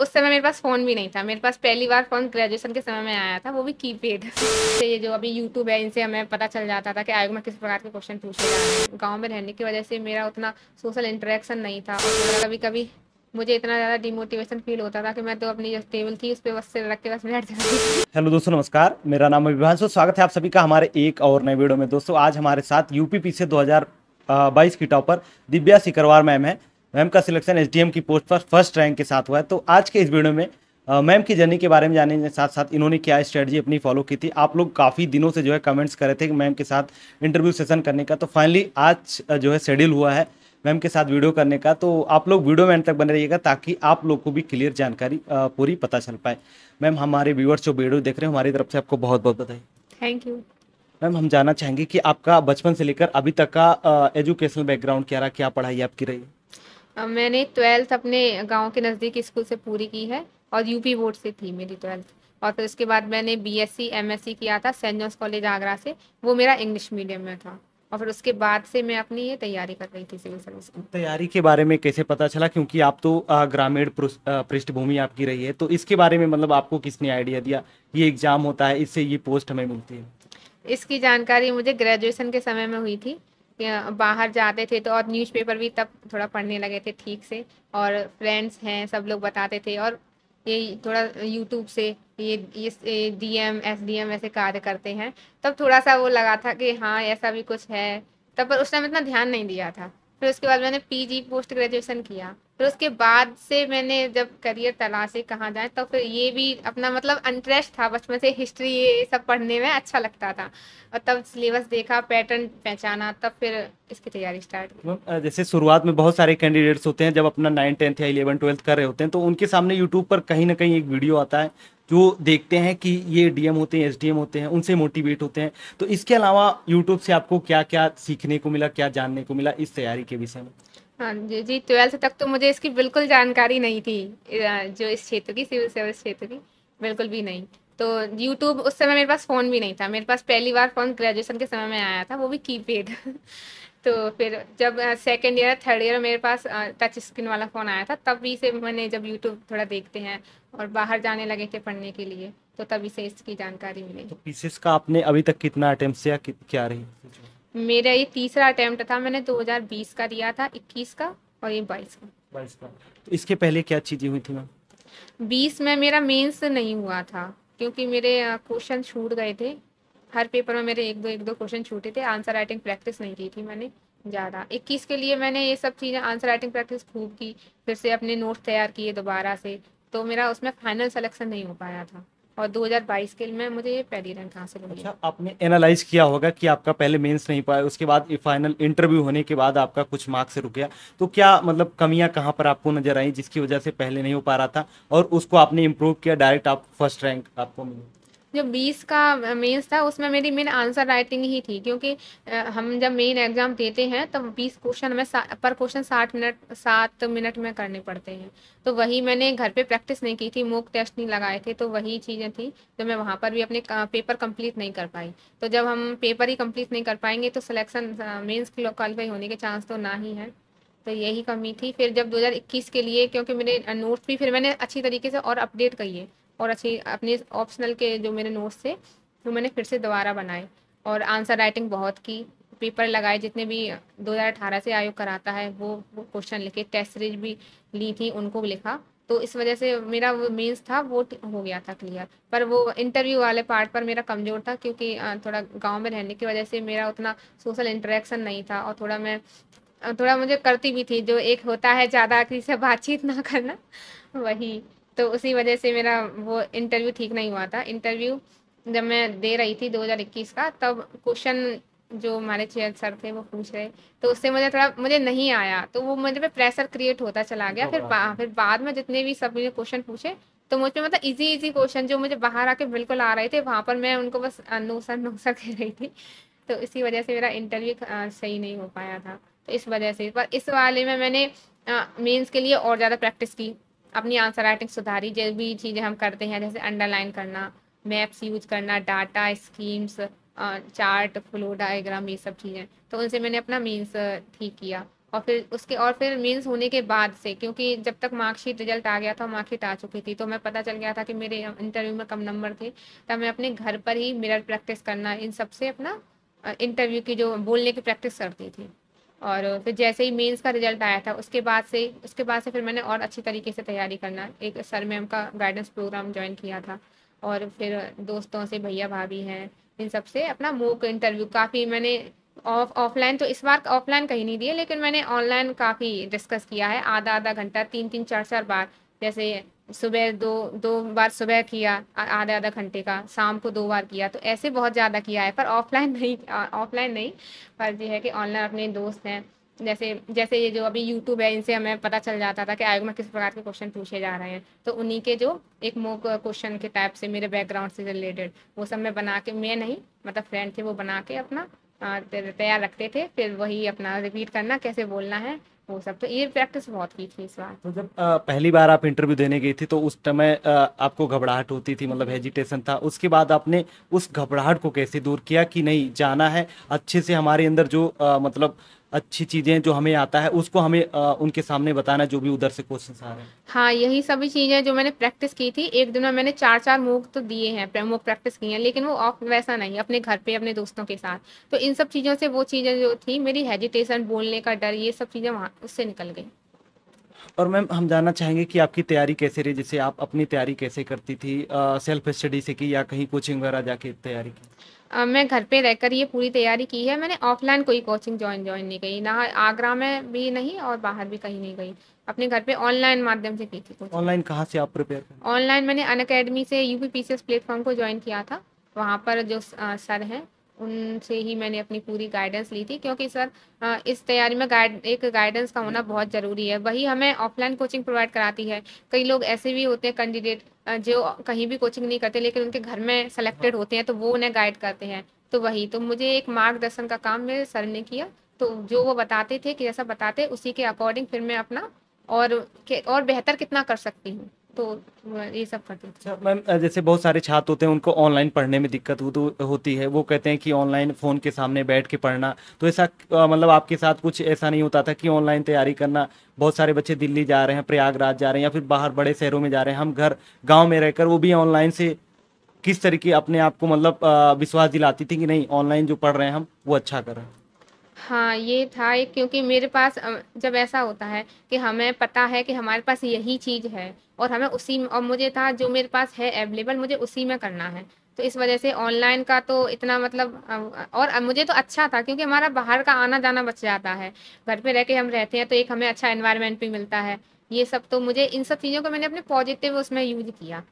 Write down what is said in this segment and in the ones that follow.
उस समय मेरे पास फ़ोन भी नहीं था। मेरे पास पहली बार फ़ोन ग्रेजुएशन के समय में आया था, वो भी कीपैड। तो ये जो अभी यूट्यूब है, इनसे हमें पता चल जाता था कि आयोग में किस प्रकार के क्वेश्चन पूछे जा रहे हैं। गाँव में रहने की वजह से मेरा उतना सोशल इंटरेक्शन नहीं था, और थोड़ा कभी-कभी मुझे इतना ज़्यादा डिमोटिवेशन फ़ील होता था कि मैं तो अपनी जो टेबल थी, उस पे बस सिर रख के बस बैठ जाती थी। हेलो दोस्तों, नमस्कार। मेरा नाम है विभांशु। स्वागत है आप सभी का हमारे एक और नए वीडियो में। दोस्तों, आज हमारे साथ यूपी से 2022 की टॉपर दिव्या सिकरवार मैम है। मैम का सिलेक्शन एसडीएम की पोस्ट पर फर्स्ट रैंक के साथ हुआ है। तो आज के इस वीडियो में मैम की जर्नी के बारे में जानने के साथ साथ इन्होंने क्या स्ट्रेटजी अपनी फॉलो की थी। आप लोग काफ़ी दिनों से जो है कमेंट्स कर रहे थे कि मैम के साथ इंटरव्यू सेशन करने का, तो फाइनली आज जो है शेड्यूल हुआ है मैम के साथ वीडियो करने का। तो आप लोग वीडियो में एंड तक बने रहिएगा ताकि आप लोग को भी क्लियर जानकारी पूरी पता चल पाए। मैम, हमारे व्यूअर्स जो वीडियो देख रहे हैं, हमारी तरफ से आपको बहुत बहुत बधाई। Thank you. मैम, हम जानना चाहेंगे कि आपका बचपन से लेकर अभी तक का एजुकेशनल बैकग्राउंड क्या रहा, क्या पढ़ाई आपकी रही है? मैंने 12th अपने गाँव के नज़दीक स्कूल से पूरी की है, और यूपी बोर्ड से थी मेरी 12th। और फिर उसके बाद मैंने बीएससी एमएससी किया था सेंट जॉन्स कॉलेज आगरा से। वो मेरा इंग्लिश मीडियम में था। और फिर उसके बाद से मैं अपनी ये तैयारी कर रही थी सिविल सर्विस की। तैयारी के बारे में कैसे पता चला, क्योंकि आप तो ग्रामीण पृष्ठभूमि आपकी रही है, तो इसके बारे में मतलब आपको किसने आइडिया दिया ये एग्जाम होता है, इससे ये पोस्ट हमें मिलती है? इसकी जानकारी मुझे ग्रेजुएशन के समय में हुई थी। बाहर जाते थे तो, और न्यूज़पेपर भी तब थोड़ा पढ़ने लगे थे ठीक से, और फ्रेंड्स हैं सब लोग बताते थे, और ये थोड़ा यूट्यूब से ये डीएम एसडीएम ऐसे कार्य करते हैं। तब थोड़ा सा वो लगा था कि हाँ ऐसा भी कुछ है। तब पर उस टाइम इतना ध्यान नहीं दिया था। फिर उसके बाद मैंने पीजी पोस्ट ग्रेजुएशन किया। फिर उसके बाद से मैंने जब करियर तलाशे कहाँ जाए, तो फिर ये भी अपना मतलब इंटरेस्ट था बचपन से, हिस्ट्री ये सब पढ़ने में अच्छा लगता था। और तब सिलेबस देखा, पैटर्न पहचाना, तब फिर इसकी तैयारी स्टार्ट की। मैम, जैसे शुरुआत में बहुत सारे कैंडिडेट्स होते हैं, जब अपना 9 10th या 11 12th कर रहे होते हैं, तो उनके सामने यूट्यूब पर कहीं ना कहीं एक वीडियो आता है जो देखते हैं कि ये डीएम होते हैं, एसडीएम होते हैं, उनसे मोटिवेट होते हैं। तो इसके अलावा यूट्यूब से आपको क्या क्या सीखने को मिला, क्या जानने को मिला इस तैयारी के विषय में? हाँ जी जी, 12th तक तो मुझे इसकी बिल्कुल जानकारी नहीं थी। जो इस क्षेत्र की, सिविल सर्विस क्षेत्र की, बिल्कुल भी नहीं। तो यूट्यूब, उस समय मेरे पास फ़ोन भी नहीं था। मेरे पास पहली बार फ़ोन ग्रेजुएशन के समय में आया था, वो भी कीपैड। तो फिर जब सेकंड ईयर थर्ड ईयर मेरे पास टच स्क्रीन वाला फ़ोन आया था, तभी से मैंने, जब यूट्यूब थोड़ा देखते हैं और बाहर जाने लगे थे पढ़ने के लिए, तो तभी से इसकी जानकारी मिली। तो पीसीएस का आपने अभी तक कितना अटेम्प्ट किया, क्या रही? मेरा ये तीसरा अटेम्प्ट था। मैंने 2020 का दिया था, 21 का, और ये 22 का। 22 का। तो इसके पहले क्या चीजें हुई थी मैम? 20 में मेरा मेंस नहीं हुआ था, क्योंकि मेरे क्वेश्चन छूट गए थे। हर पेपर में मेरे एक दो क्वेश्चन छूटे थे। आंसर राइटिंग प्रैक्टिस नहीं की थी मैंने ज़्यादा। 21 के लिए मैंने ये सब चीज़ें, आंसर राइटिंग प्रैक्टिस खूब की, फिर से अपने नोट्स तैयार किए दोबारा से। तो मेरा उसमें फाइनल सिलेक्शन नहीं हो पाया था, और 2022 के में मुझे ये पहली रैंक हासिल हुई है। अच्छा, आपने एनालाइज किया होगा कि आपका पहले मेंस नहीं पाया, उसके बाद फाइनल इंटरव्यू होने के बाद आपका कुछ मार्क्स से रुक गया, तो क्या मतलब कमियां कहाँ पर आपको नजर आई जिसकी वजह से पहले नहीं हो पा रहा था और उसको आपने इम्प्रूव किया, डायरेक्ट आप फर्स्ट रैंक आपको मिली? जो 20 का मेंस था, उसमें मेरी मेन आंसर राइटिंग ही थी, क्योंकि हम जब मेन एग्जाम देते हैं तब 20 क्वेश्चन हमें पर क्वेश्चन 7 मिनट में करने पड़ते हैं। तो वही मैंने घर पे प्रैक्टिस नहीं की थी, मॉक टेस्ट नहीं लगाए थे, तो वही चीज़ें थी जो मैं वहाँ पर भी अपने पेपर कंप्लीट नहीं कर पाई। तो जब हम पेपर ही कंप्लीट नहीं कर पाएंगे, तो सिलेक्शन मेंस क्वालिफाई होने के चांस तो ना ही है। तो यही कमी थी। फिर जब 2021 के लिए, क्योंकि मेरे नोट्स भी फिर मैंने अच्छी तरीके से और अपडेट किए, और अच्छी अपने ऑप्शनल के जो मेरे नोट्स थे, वो मैंने फिर से दोबारा बनाए, और आंसर राइटिंग बहुत की। पेपर लगाए जितने भी 2018 से आयोग कराता है, वो क्वेश्चन लिखे, टेस्ट सीरीज भी ली थी, उनको भी लिखा। तो इस वजह से मेरा वो मेंस था वो हो गया था क्लियर। पर वो इंटरव्यू वाले पार्ट पर मेरा कमज़ोर था, क्योंकि थोड़ा गांव में रहने की वजह से मेरा उतना सोशल इंटरेक्शन नहीं था, और थोड़ा मैं थोड़ा मुझे करती भी थी, जो एक होता है ज़्यादा किसी से बातचीत ना करना, वही। तो उसी वजह से मेरा वो इंटरव्यू ठीक नहीं हुआ था। इंटरव्यू जब मैं दे रही थी 2021 का, तब क्वेश्चन जो हमारे चेयर सर थे वो पूछ रहे, तो उससे मुझे नहीं आया, तो वो मुझे पे प्रेशर क्रिएट होता चला गया। फिर बाद में जितने भी सब मुझे क्वेश्चन पूछे, तो मुझ पे मतलब इजी इजी क्वेश्चन जो मुझे बाहर आके बिल्कुल आ रहे थे, वहाँ पर मैं उनको बस नो सर नो सर कह रही थी। तो इसी वजह से मेरा इंटरव्यू सही नहीं हो पाया था। तो इस वजह से, पर इस वाले में मैंने मेंस के लिए और ज़्यादा प्रैक्टिस की, अपनी आंसर राइटिंग सुधारी। जो भी चीज़ें हम करते हैं, जैसे अंडरलाइन करना, मैप्स यूज करना, data schemes, chart flow diagram, ये सब चीज़ें, तो उनसे मैंने अपना मीन्स ठीक किया। और फिर मेंस होने के बाद से, क्योंकि जब तक मार्कशीट रिजल्ट आ गया था, मार्कशीट आ चुकी थी, तो मैं पता चल गया था कि मेरे इंटरव्यू में कम नंबर थे, तब मैं अपने घर पर ही मिरर प्रैक्टिस करना, इन सब से अपना इंटरव्यू की जो बोलने की प्रैक्टिस करती थी। और फिर जैसे ही मेंस का रिजल्ट आया था, उसके बाद से फिर मैंने और अच्छी तरीके से तैयारी करना, एक सर मैम का गाइडेंस प्रोग्राम ज्वाइन किया था, और फिर दोस्तों से, भैया भाभी हैं, इन सब से अपना मॉक इंटरव्यू काफ़ी मैंने ऑफलाइन, तो इस बार ऑफलाइन कहीं नहीं दिए, लेकिन मैंने ऑनलाइन काफ़ी डिस्कस किया है, आधा आधा घंटा, तीन तीन चार चार बार। जैसे सुबह दो दो बार सुबह किया आधा आधा घंटे का, शाम को 2 बार किया, तो ऐसे बहुत ज़्यादा किया है, पर ऑफलाइन नहीं। पर ये है कि ऑनलाइन अपने दोस्त हैं, जैसे जैसे ये जो अभी यूट्यूब है, इनसे हमें पता चल जाता था कि आयोग में किस प्रकार के क्वेश्चन पूछे जा रहे हैं, तो उन्हीं के जो एक मॉक क्वेश्चन के टाइप से मेरे बैकग्राउंड से रिलेटेड, वो सब मैं बना के, मैं नहीं मतलब फ्रेंड थे वो बना के अपना तैयार रखते थे, फिर वही अपना रिपीट करना कैसे बोलना है, वो सब। तो ये प्रैक्टिस बहुत की थी इस बार। तो जब पहली बार आप इंटरव्यू देने गई थी तो उस समय आपको घबराहट होती थी, मतलब हेजिटेशन था, उसके बाद आपने उस घबराहट को कैसे दूर किया कि नहीं जाना है अच्छे से, हमारे अंदर जो मतलब अच्छी चीजें जो हमें आता है उसको हमें उनके सामने बताना है, जो भी उधर से क्वेश्चन आ रहे हैं। हाँ, यही सभी चीज़ें जो मैंने प्रैक्टिस की थी, एक दिन में मैंने 4-4 मूव तो दिए हैं, मूव प्रैक्टिस की हैं, लेकिन वो ऑफ वैसा नहीं, अपने घर पे अपने दोस्तों के साथ। तो इन सब चीज़ों से वो चीज़ें जो थी, मेरी हेजिटेशन, बोलने का डर, ये सब चीज़ें वहाँ उससे निकल गई। और मैम हम जानना चाहेंगे कि आपकी तैयारी कैसे रही, जैसे आप अपनी तैयारी कैसे करती थी, सेल्फ स्टडी से की या कहीं कोचिंग वगैरह जाके तैयारी की? मैं घर पे रहकर ये पूरी तैयारी की है, मैंने ऑफलाइन कोई कोचिंग जॉइन नहीं की, ना आगरा में भी नहीं और बाहर भी कहीं नहीं गई, अपने घर पे ऑनलाइन माध्यम से की थी कोचिंग। ऑनलाइन कहाँ से आप प्रिपेयर करें? ऑनलाइन मैंने अनअकैडमी से यूपीपीसीएस प्लेटफॉर्म को ज्वाइन किया था, वहाँ पर जो सर हैं, उनसे ही मैंने अपनी पूरी गाइडेंस ली थी, क्योंकि सर इस तैयारी में एक गाइडेंस का होना बहुत ज़रूरी है, वही हमें ऑफलाइन कोचिंग प्रोवाइड कराती है। कई लोग ऐसे भी होते हैं कैंडिडेट, जो कहीं भी कोचिंग नहीं करते, लेकिन उनके घर में सेलेक्टेड होते हैं, तो वो उन्हें गाइड करते हैं। तो वही तो मुझे एक मार्गदर्शन का काम मेरे सर ने किया, तो जो वो बताते थे कि जैसा बताते, उसी के अकॉर्डिंग फिर मैं अपना और और बेहतर कितना कर सकती हूँ, तो ये सब करती थी। अच्छा मैम, जैसे बहुत सारे छात्र होते हैं उनको ऑनलाइन पढ़ने में दिक्कत होती है, वो कहते हैं कि ऑनलाइन फ़ोन के सामने बैठ के पढ़ना, तो ऐसा मतलब आपके साथ कुछ ऐसा नहीं होता था कि ऑनलाइन तैयारी करना? बहुत सारे बच्चे दिल्ली जा रहे हैं, प्रयागराज जा रहे हैं, या फिर बाहर बड़े शहरों में जा रहे हैं, हम घर गांव में रहकर वो भी ऑनलाइन से किस तरीके अपने आप को मतलब विश्वास दिलाती थी कि नहीं ऑनलाइन जो पढ़ रहे हैं हम वो अच्छा कर रहे हैं? हाँ, ये था एक, क्योंकि मेरे पास जब ऐसा होता है कि हमें पता है कि हमारे पास यही चीज़ है, और हमें उसी और मुझे था जो मेरे पास है अवेलेबल, मुझे उसी में करना है। तो इस वजह से ऑनलाइन का तो इतना मतलब और मुझे तो अच्छा था, क्योंकि हमारा बाहर का आना-जाना बच जाता है। घर पे रह के हम रहते हैं, तो एक हमें अच्छा एनवायरनमेंट भी मिलता है। ये सब तो मुझे, इन सब चीज़ों को मैंने अपने पॉजिटिव उसमें यूज़ किया।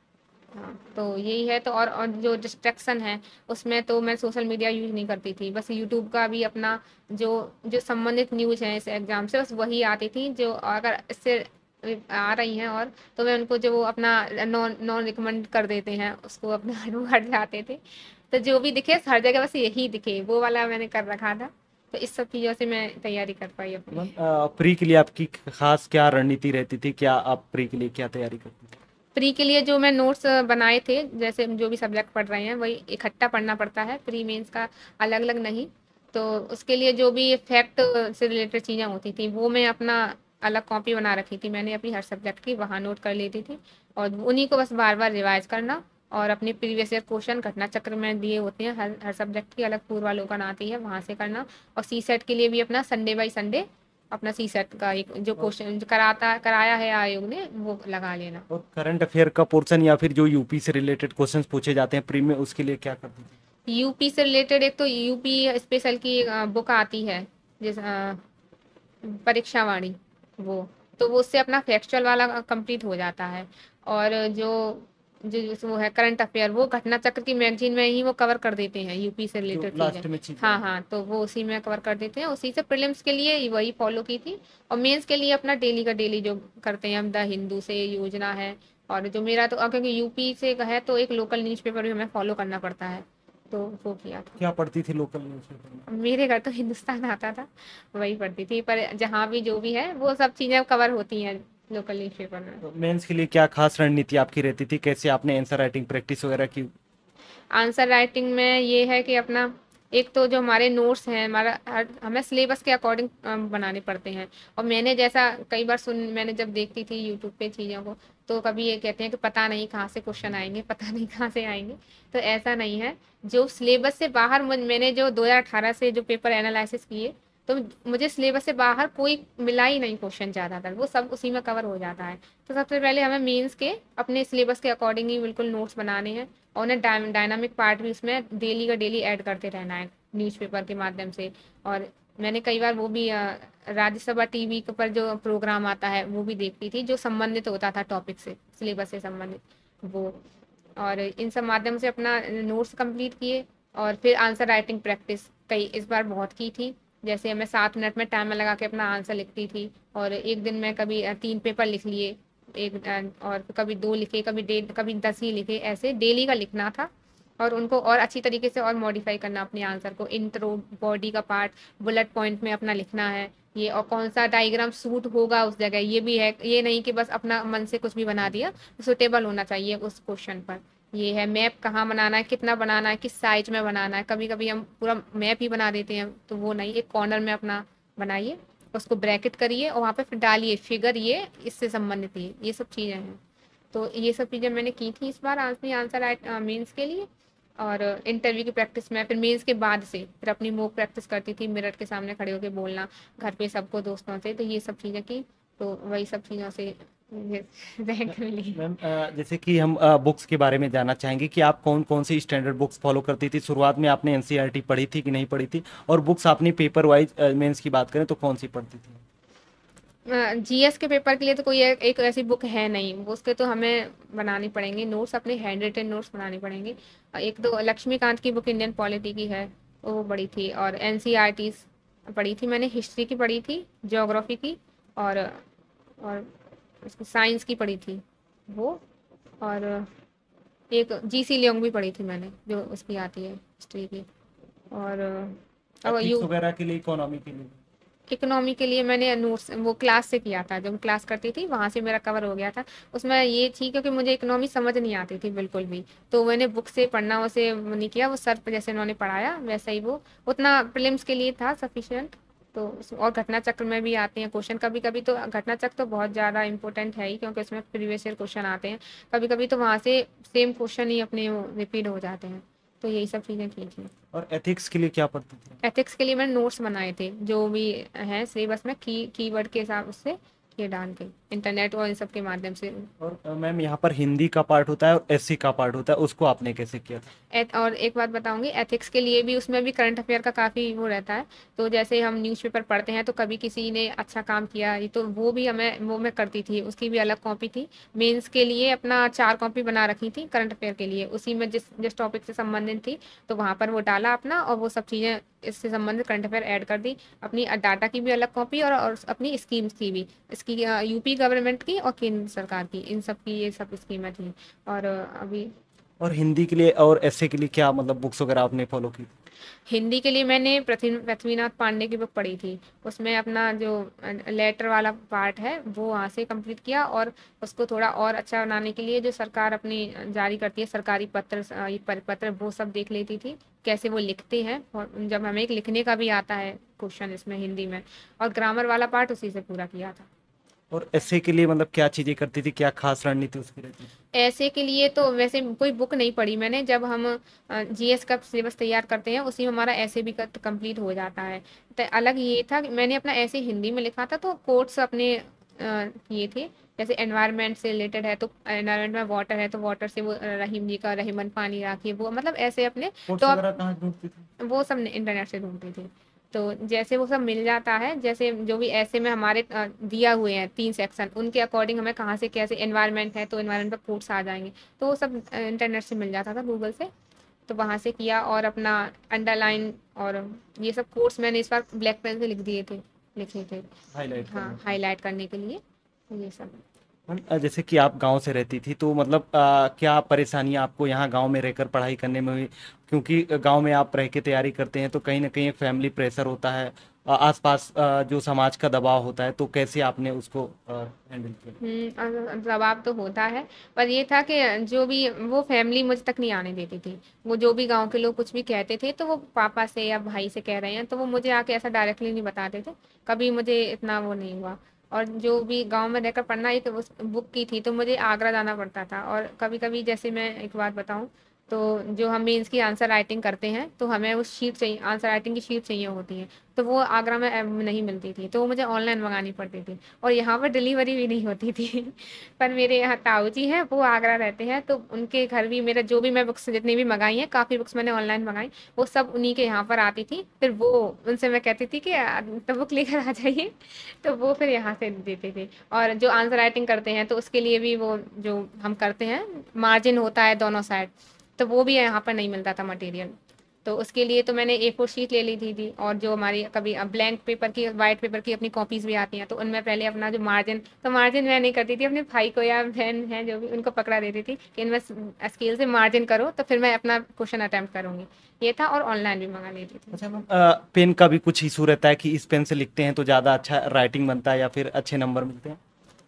हाँ, तो यही है। तो और जो डिस्ट्रैक्शन है, उसमें तो मैं सोशल मीडिया यूज़ नहीं करती थी। बस यूट्यूब का भी अपना जो जो संबंधित न्यूज़ हैं इस एग्ज़ाम से, बस वही आती थी, जो अगर इससे आ रही हैं, और तो मैं उनको जो वो अपना नॉन नॉन रिकमेंड कर देते हैं, उसको अपना वो हट जाते थे। तो जो भी दिखे हर जगह बस यही दिखे, वो वाला मैंने कर रखा था। तो इस सब चीज़ों से मैं तैयारी कर पाई अपनी। मैम प्री के लिए आपकी खास क्या रणनीति रहती थी, क्या आप प्री के लिए क्या तैयारी करती थी? प्री के लिए जो मैं नोट्स बनाए थे, जैसे जो भी सब्जेक्ट पढ़ रहे हैं वही इकट्ठा पढ़ना पड़ता है, प्री मेंस का अलग अलग नहीं। तो उसके लिए जो भी फैक्ट से रिलेटेड चीज़ें होती थी, वो मैं अपना अलग कॉपी बना रखी थी मैंने अपनी हर सब्जेक्ट की, वहाँ नोट कर लेती थी, और उन्हीं को बस बार बार रिवाइज करना, और अपने प्रीवियस ईयर क्वेश्चन घटना चक्र में दिए होते हैं, हर हर सब्जेक्ट की अलग पूर्वालोकन आती है, वहाँ से करना। और सी सेट के लिए भी अपना संडे बाई संडे अपना सी सेट का एक जो क्वेश्चन जो कराया है आयोग ने, वो लगा लेना। और करंट अफेयर का पोर्शन या फिर जो यूपी से रिलेटेड क्वेश्चंस पूछे जाते हैं प्री में, उसके लिए क्या करती थी? यूपी से रिलेटेड एक तो यूपी स्पेशल की बुक आती है, जिस परीक्षा वाणी, वो तो वो उससे अपना फैक्चुअल वाला कंप्लीट हो जाता है। और जो जो वो है करंट अफेयर, वो घटना चक्र की मैगजीन में ही वो कवर कर देते हैं, यूपी से जो रिलेटेड लास्ट चीज़ें। में चीजें हाँ हैं। हाँ, तो वो उसी में कवर कर देते हैं, उसी से प्रीलिम्स के लिए वही फॉलो की थी। और मेंस के लिए अपना डेली का डेली जो करते हैं हम, द हिंदू से योजना है, और जो मेरा तो क्योंकि यूपी से है, तो एक लोकल न्यूज़पेपर भी हमें फॉलो करना पड़ता है, तो वो किया था। क्या पढ़ती थी लोकल न्यूज़पेपर में? मेरे घर तो हिंदुस्तान आता था, वही पढ़ती थी, पर जहाँ भी जो भी है वो सब चीज़ें कवर होती हैं लोकल न्यूज़पेपर में। तो मेंस के लिए क्या खास रणनीति आपकी रहती थी, कैसे आपने आंसर राइटिंग प्रैक्टिस वगैरह की? आंसर राइटिंग में ये है कि अपना एक तो जो हमारे नोट्स हैं, हमें सिलेबस के अकॉर्डिंग बनाने पड़ते हैं। और मैंने जैसा कई बार मैंने जब देखती थी यूट्यूब पे चीज़ों को, तो कभी ये कहते हैं कि पता नहीं कहाँ से क्वेश्चन आएंगे, पता नहीं कहाँ से आएंगे। तो ऐसा नहीं है। जो सिलेबस से बाहर मैंने जो 2018 से जो पेपर एनालिसिस किए, तो मुझे सिलेबस से बाहर कोई मिला ही नहीं क्वेश्चन, ज़्यादातर वो सब उसी में कवर हो जाता है। तो सबसे पहले हमें मेंस के अपने सिलेबस के अकॉर्डिंग ही बिल्कुल नोट्स बनाने हैं, और उन्हें डायनामिक पार्ट भी उसमें डेली का डेली ऐड करते रहना है न्यूज़पेपर के माध्यम से। और मैंने कई बार वो भी राज्यसभा टीवी के पर जो प्रोग्राम आता है वो भी देखती थी, जो संबंधित होता था टॉपिक से, सिलेबस से संबंधित वो। और इन सब माध्यम से अपना नोट्स कंप्लीट किए। और फिर आंसर राइटिंग प्रैक्टिस कई इस बार बहुत की थी। जैसे मैं 7 मिनट में टाइमर लगा के अपना आंसर लिखती थी, और एक दिन में कभी 3 पेपर लिख लिए, और कभी 2 लिखे, कभी 10 ही लिखे, ऐसे डेली का लिखना था। और उनको और अच्छी तरीके से और मॉडिफाई करना अपने आंसर को, इंट्रो, बॉडी का पार्ट, बुलेट पॉइंट में अपना लिखना है ये, और कौन सा डायग्राम सूट होगा उस जगह, ये भी है। ये नहीं कि बस अपना मन से कुछ भी बना दिया, सुटेबल होना चाहिए उस क्वेश्चन पर। ये है मैप कहाँ बनाना है, कितना बनाना है, किस साइज में बनाना है। कभी कभी हम पूरा मैप ही बना देते हैं, तो वो नहीं, एक कॉर्नर में अपना बनाइए, उसको ब्रैकेट करिए और वहाँ पे फिर डालिए फिगर, ये इससे संबंधित है, ये सब चीज़ें हैं। तो ये सब चीज़ें मैंने की थी इस बार आंसर राइट मेंस के लिए। और इंटरव्यू की प्रैक्टिस में फिर मेंस के बाद से फिर अपनी मॉक प्रैक्टिस करती थी, मिरर के सामने खड़े होकर बोलना घर पे सबको, दोस्तों से। तो ये सब चीज़ें की, तो वही सब चीज़ों से रैंक मिली। मैम जैसे कि हम बुक्स के बारे में जानना चाहेंगे कि आप कौन कौन सी स्टैंडर्ड बुक्स फॉलो करती थी। शुरुआत में आपने एनसीईआरटी पढ़ी थी कि नहीं पढ़ी थी, और बुक्स आपने पेपर वाइज मेंस की बात करें तो कौन सी पढ़ती थी? जीएस के पेपर के लिए तो कोई एक ऐसी बुक है नहीं, वो उसके तो हमें बनानी पड़ेंगी नोट्स, अपने हैंड रिटन नोट्स बनानी पड़ेंगे। एक तो लक्ष्मीकांत की बुक इंडियन पॉलिटी की है, वो पढ़ी थी। और एनसीईआरटी पढ़ी थी मैंने, हिस्ट्री की पढ़ी थी, ज्योग्राफी की, और साइंस की पढ़ी थी वो। और एक जीसी लियोंग भी पढ़ी थी मैंने, जो उसकी आती है हिस्ट्री की। और अब एथिक्स यू वगैरह के लिए, इकोनॉमी के लिए? इकोनॉमी के लिए मैंने नोट्स वो क्लास से किया था, जब क्लास करती थी वहाँ से मेरा कवर हो गया था। उसमें ये थी क्योंकि मुझे इकोनॉमी समझ नहीं आती थी बिल्कुल भी, तो मैंने बुक से पढ़ना उसे नहीं किया, वो सर पे जैसे उन्होंने पढ़ाया वैसा ही वो उतना प्रीलिम्स के लिए था सफिशिएंट। तो और घटना चक्र में भी आते हैं क्वेश्चन कभी कभी, तो घटना चक्र तो बहुत ज़्यादा इंपॉर्टेंट है ही, क्योंकि उसमें प्रीवियस ईयर क्वेश्चन आते हैं। कभी कभी तो वहाँ से सेम क्वेश्चन ही अपने रिपीट हो जाते हैं। तो यही सब चीज़ें की थी। और एथिक्स के लिए क्या पढ़ती थी? एथिक्स के लिए मैंने नोट्स बनाए थे, जो भी हैं सिलेबस में, कीवर्ड के हिसाब से ये डाल के इंटरनेट और इन सब के माध्यम से। और मैम यहाँ पर हिंदी का पार्ट होता है और एससी का पार्ट होता है, उसको आपने कैसे किया था? और एक बात बताऊंगी, एथिक्स के लिए भी उसमें भी करंट अफेयर का काफ़ी वो रहता है। तो जैसे हम न्यूज़पेपर पढ़ते हैं, तो कभी किसी ने अच्छा काम किया ये, तो वो भी वो मैं करती थी, उसकी भी अलग कॉपी थी। मेंस के लिए अपना 4 कॉपी बना रखी थी करंट अफेयर के लिए, उसी में जिस जिस टॉपिक से संबंधित थी, तो वहाँ पर वो डाला अपना, और वो सब चीज़ें इससे संबंधित करंट अफेयर ऐड कर दी। अपनी डाटा की भी अलग कॉपी, और अपनी स्कीम्स की भी, इसकी यूपी गवर्नमेंट की और केंद्र सरकार की, इन सब की ये सब स्कीमें थी। और अभी और हिंदी के लिए और एसए के लिए क्या मतलब बुक्स वगैरह आपने फॉलो की? हिंदी के लिए मैंने पृथ्वीनाथ पांडे की बुक पढ़ी थी। उसमें अपना जो लेटर वाला पार्ट है वो वहाँ से कंप्लीट किया, और उसको थोड़ा और अच्छा बनाने के लिए जो सरकार अपनी जारी करती है सरकारी पत्र, ये परिपत्र, वो सब देख लेती थी कैसे वो लिखते हैं। और जब हमें एक लिखने का भी आता है क्वेश्चन इसमें हिंदी में, और ग्रामर वाला पार्ट उसी से पूरा किया था। और एसए के लिए मतलब क्या चीज़ें करती थी, क्या खास रणनीति उसकी रहती थी? ऐसे के लिए तो वैसे कोई बुक नहीं पढ़ी मैंने, जब हम जीएस का सिलेबस तैयार करते हैं उसी में हमारा ऐसे भी कंप्लीट हो जाता है। तो अलग ये था कि मैंने अपना ऐसे हिंदी में लिखा था, तो कोट्स अपने किए थे। जैसे एनवायरनमेंट से रिलेटेड है, तो एनवायरनमेंट में वाटर है, तो वाटर से वो रहीम जी का रहीमन पानी राखिए, वो मतलब ऐसे अपने। कोर्स तो वगैरह कहाँ ढूंढती थी? वो सब इंटरनेट से ढूंढती थी। तो जैसे वो सब मिल जाता है, जैसे जो भी ऐसे में हमारे दिया हुए हैं 3 सेक्शन, उनके अकॉर्डिंग हमें कहाँ से कैसे, एनवायरनमेंट है तो एनवायरनमेंट पर कोट्स आ जाएंगे, तो वो सब इंटरनेट से मिल जाता था, गूगल से। तो वहाँ से किया, और अपना अंडरलाइन और ये सब कोट्स मैंने इस बार ब्लैक पेन से लिखे थे। हाईलाइट हाँ, करना। हाईलाइट करने के लिए, तो ये सब। मैम, जैसे कि आप गांव से रहती थी तो मतलब क्या परेशानियां आपको यहाँ गांव में रहकर पढ़ाई करने में हुई? क्योंकि गांव में आप रह के तैयारी करते हैं तो कहीं ना कहीं एक फैमिली प्रेशर होता है, आसपास जो समाज का दबाव होता है, तो कैसे आपने उसको हैंडल किया? दबाव तो होता है, पर ये था कि जो भी वो फैमिली मुझ तक नहीं आने देती थी। वो जो भी गाँव के लोग कुछ भी कहते थे, तो वो पापा से या भाई से कह रहे हैं, तो वो मुझे आके ऐसा डायरेक्टली नहीं बताते थे। कभी मुझे इतना वो नहीं हुआ। और जो भी गाँव में रहकर पढ़ना, एक उस बुक की थी, तो मुझे आगरा जाना पड़ता था। और कभी-कभी जैसे मैं एक बात बताऊँ, तो जो हम मेंस की आंसर राइटिंग करते हैं, तो हमें वो शीट चाहिए, आंसर राइटिंग की शीट चाहिए होती है। तो वो आगरा में नहीं मिलती थी, तो वो मुझे ऑनलाइन मँगानी पड़ती थी। और यहाँ पर डिलीवरी भी नहीं होती थी। पर मेरे यहाँ ताऊ जी हैं, वो आगरा रहते हैं, तो उनके घर भी मेरा जो भी मैं बुक्स जितनी भी मँगाई हैं, काफ़ी बुक्स मैंने ऑनलाइन मँगाई, वो सब उन्हीं के यहाँ पर आती थी। फिर वो उनसे मैं कहती थी कि तो बुक लेकर आ जाइए, तो वो फिर यहाँ से देते थे। और जो आंसर राइटिंग करते हैं, तो उसके लिए भी वो जो हम करते हैं, मार्जिन होता है दोनों साइड, तो वो भी यहाँ पर नहीं मिलता था मटेरियल। तो उसके लिए तो मैंने A4 शीट ले ली थी। और जो हमारी कभी ब्लैंक पेपर की, वाइट पेपर की अपनी कॉपीज़ भी आती हैं, तो उनमें पहले अपना जो मार्जिन, तो मार्जिन मैं नहीं करती थी, अपने भाई को या बहन है जो भी, उनको पकड़ा देती थी कि इनमें स्केल से मार्जिन करो, तो फिर मैं अपना क्वेश्चन अटेम्प्ट करूँगी। ये था, और ऑनलाइन भी मंगा लेती थी। अच्छा मैम, पेन का भी कुछ इशू रहता है कि इस पेन से लिखते हैं तो ज़्यादा अच्छा राइटिंग बनता है या फिर अच्छे नंबर मिलते हैं?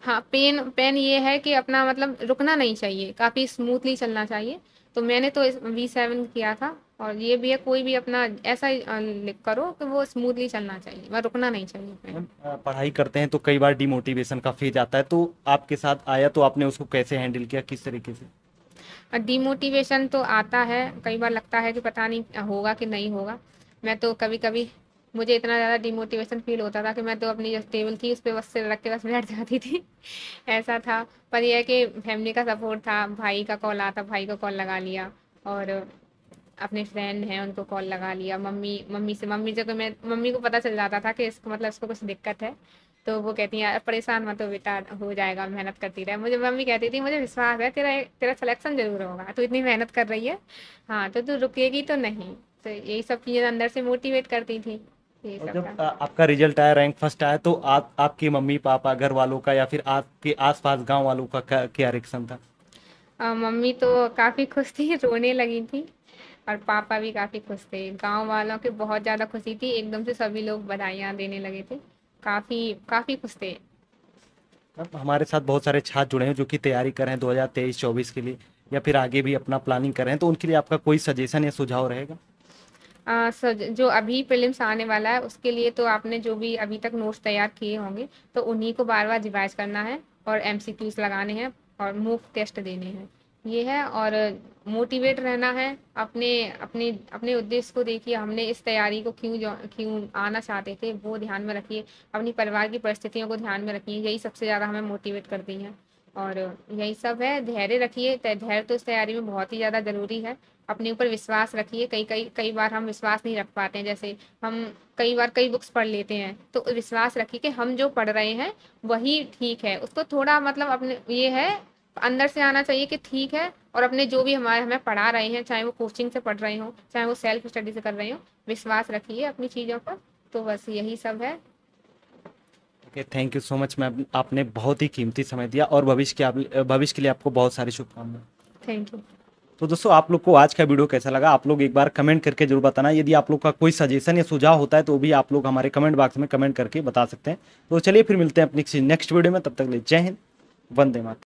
हाँ, पेन पेन ये है कि अपना मतलब रुकना नहीं चाहिए, काफ़ी स्मूथली चलना चाहिए। तो मैंने तो इस V7 किया था। और ये भी है, कोई भी अपना ऐसा ही लिख करो कि वो स्मूथली चलना चाहिए, वह रुकना नहीं चाहिए पेन। मैम, पढ़ाई करते हैं तो कई बार डिमोटिवेशन का फेज आता है, तो आपके साथ आया तो आपने उसको कैसे हैंडल किया, किस तरीके से? डिमोटिवेशन तो आता है, कई बार लगता है कि पता नहीं होगा कि नहीं होगा। मैं तो कभी-कभी, मुझे इतना ज़्यादा डिमोटिवेशन फ़ील होता था कि मैं तो अपनी जो टेबल थी, उस पे बस सिर रख के बस बैठ जाती थी। ऐसा था। पर ये है कि फैमिली का सपोर्ट था, भाई का कॉल आता, भाई को कॉल लगा लिया। और अपने फ्रेंड हैं, उनको कॉल लगा लिया। मम्मी को पता चल जाता था कि इसको मतलब इसको कुछ दिक्कत है। तो वो कहती हैं, परेशान मत हो बेटा, हो जाएगा, मेहनत करती रहे। मुझे मम्मी कहती थी, मुझे विश्वास है तेरा तेरा सिलेक्शन जरूर होगा, तू इतनी मेहनत कर रही है। हाँ, तो तू रुकेगी तो नहीं। तो यही सब चीज़ें अंदर से मोटिवेट करती थी। यही और सब जब था। आपका रिजल्ट आया, रैंक फर्स्ट आया, तो आपके मम्मी पापा घर वालों का या फिर आपके आसपास गांव वालों का क्या क्या रिएक्शन था? मम्मी तो काफ़ी खुश थी, रोने लगी थी। और पापा भी काफ़ी खुश थे। गांव वालों की बहुत ज़्यादा खुशी थी, एकदम से सभी लोग बधाइयाँ देने लगे थे। काफ़ी काफ़ी खुश थे। अब हमारे साथ बहुत सारे छात्र जुड़े हैं जो कि तैयारी कर रहे हैं 2023-24 के लिए, या फिर आगे भी अपना प्लानिंग कर रहे हैं, तो उनके लिए आपका कोई सजेशन या सुझाव रहेगा? जो अभी प्रीलिम्स आने वाला है, उसके लिए तो आपने जो भी अभी तक नोट्स तैयार किए होंगे, तो उन्हीं को बार बार रिवाइज करना है। और MCQs लगाने हैं, और मूक टेस्ट देने हैं। ये है। और मोटिवेट रहना है। अपने अपने अपने उद्देश्य को देखिए, हमने इस तैयारी को क्यों आना चाहते थे, वो ध्यान में रखिए। अपनी परिवार की परिस्थितियों को ध्यान में रखिए, यही सबसे ज़्यादा हमें मोटिवेट करती हैं। और यही सब है। धैर्य रखिए, धैर्य तो इस तैयारी में बहुत ही ज़्यादा ज़रूरी है। अपने ऊपर विश्वास रखिए। कई बार हम विश्वास नहीं रख पाते हैं। जैसे हम कई बार कई बुक्स पढ़ लेते हैं, तो विश्वास रखिए कि हम जो पढ़ रहे हैं वही ठीक है। उसको थोड़ा मतलब अपने ये है, अंदर से आना चाहिए कि ठीक है। और अपने जो भी हमें पढ़ा रहे हैं, चाहे वो कोचिंग से पढ़ रहे हों, चाहे वो सेल्फ स्टडी से कर रहे हों, विश्वास रखिए अपनी चीज़ों पर। तो बस यही सब है। Okay, thank you so much ma'am, आपने बहुत ही कीमती समय दिया, और भविष्य के लिए आपको बहुत सारी शुभकामनाएं। Thank you. तो दोस्तों, आप लोग को आज का वीडियो कैसा लगा, आप लोग एक बार कमेंट करके जरूर बताना। यदि आप लोग का कोई सजेशन या सुझाव होता है, तो भी आप लोग हमारे कमेंट बॉक्स में कमेंट करके बता सकते हैं। तो चलिए फिर मिलते हैं अपनी नेक्स्ट वीडियो में, तब तक के लिए जय हिंद, वंदे मातरम।